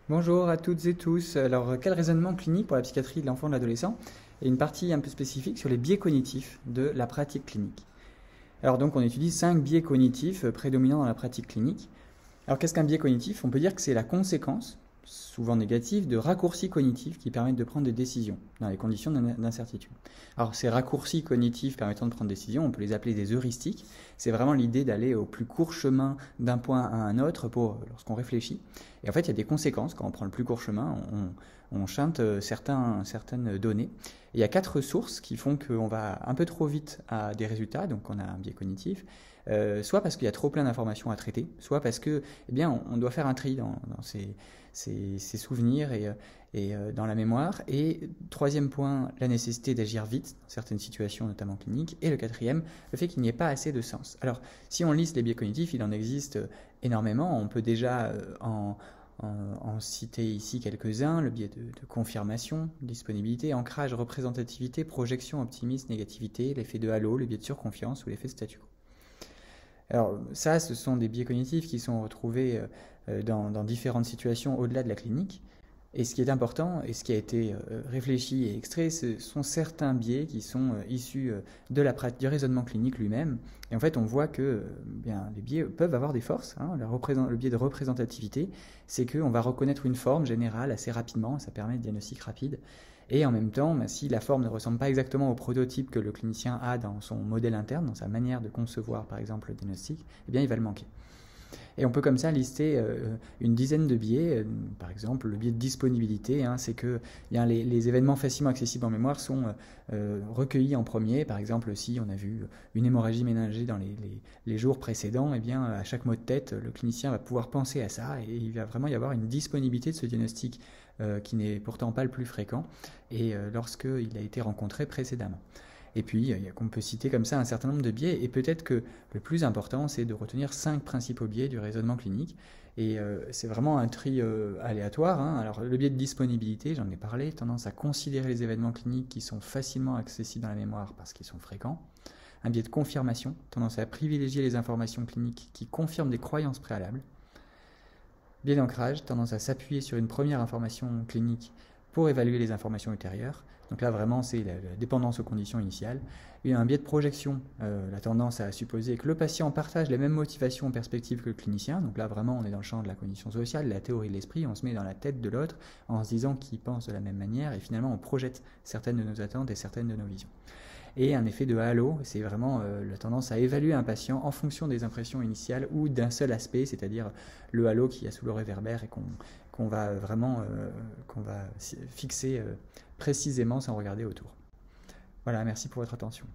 Bonjour à toutes et tous. Alors, quel raisonnement clinique pour la psychiatrie de l'enfant et de l'adolescent? Et une partie un peu spécifique sur les biais cognitifs de la pratique clinique. Alors donc, on étudie 5 biais cognitifs prédominants dans la pratique clinique. Alors, qu'est-ce qu'un biais cognitif? On peut dire que c'est la conséquence, souvent négative, de raccourcis cognitifs qui permettent de prendre des décisions dans les conditions d'incertitude. Alors, ces raccourcis cognitifs permettant de prendre des décisions, on peut les appeler des heuristiques. C'est vraiment l'idée d'aller au plus court chemin d'un point à un autre lorsqu'on réfléchit. Et en fait, il y a des conséquences. Quand on prend le plus court chemin, on chante certaines données. Et il y a 4 sources qui font qu'on va un peu trop vite à des résultats, donc on a un biais cognitif. Soit parce qu'il y a trop plein d'informations à traiter, soit parce que, on doit faire un tri dans ces souvenirs et dans la mémoire. Et troisième point, la nécessité d'agir vite dans certaines situations, notamment cliniques. Et le quatrième, le fait qu'il n'y ait pas assez de sens. Alors, si on liste les biais cognitifs, il en existe énormément. On peut déjà en citer ici quelques-uns: le biais de confirmation, disponibilité, ancrage, représentativité, projection, optimisme, négativité, l'effet de halo, le biais de surconfiance ou l'effet statu quo. Alors ça, ce sont des biais cognitifs qui sont retrouvés dans différentes situations au-delà de la clinique. Et ce qui est important, et ce qui a été réfléchi et extrait, ce sont certains biais qui sont issus du raisonnement clinique lui-même. Et en fait, on voit que les biais peuvent avoir des forces. Le biais de représentativité, c'est qu'on va reconnaître une forme générale assez rapidement, ça permet de diagnostic rapide. Et en même temps, si la forme ne ressemble pas exactement au prototype que le clinicien a dans son modèle interne, dans sa manière de concevoir par exemple le diagnostic, il va le manquer. Et on peut comme ça lister une dizaine de biais. Par exemple, le biais de disponibilité, c'est que les événements facilement accessibles en mémoire sont recueillis en premier. Par exemple, si on a vu une hémorragie méningée dans les jours précédents, à chaque mot de tête, le clinicien va pouvoir penser à ça, et il va vraiment y avoir une disponibilité de ce diagnostic qui n'est pourtant pas le plus fréquent, et lorsqu'il a été rencontré précédemment. Et puis, on peut citer comme ça un certain nombre de biais, et peut-être que le plus important, c'est de retenir 5 principaux biais du raisonnement clinique. Et c'est vraiment un tri aléatoire. Alors, le biais de disponibilité, j'en ai parlé, tendance à considérer les événements cliniques qui sont facilement accessibles dans la mémoire parce qu'ils sont fréquents. Un biais de confirmation, tendance à privilégier les informations cliniques qui confirment des croyances préalables. Biais d'ancrage, tendance à s'appuyer sur une première information clinique pour évaluer les informations ultérieures. Donc là, vraiment, c'est la dépendance aux conditions initiales. Et un biais de projection, la tendance à supposer que le patient partage les mêmes motivations en perspective que le clinicien. Donc là, vraiment, on est dans le champ de la cognition sociale, de la théorie de l'esprit. On se met dans la tête de l'autre en se disant qu'il pense de la même manière, et finalement, on projette certaines de nos attentes et certaines de nos visions. Et un effet de halo, c'est vraiment la tendance à évaluer un patient en fonction des impressions initiales ou d'un seul aspect, c'est-à-dire le halo qu'il y a sous le réverbère et qu'on va fixer précisément sans regarder autour. Voilà, merci pour votre attention.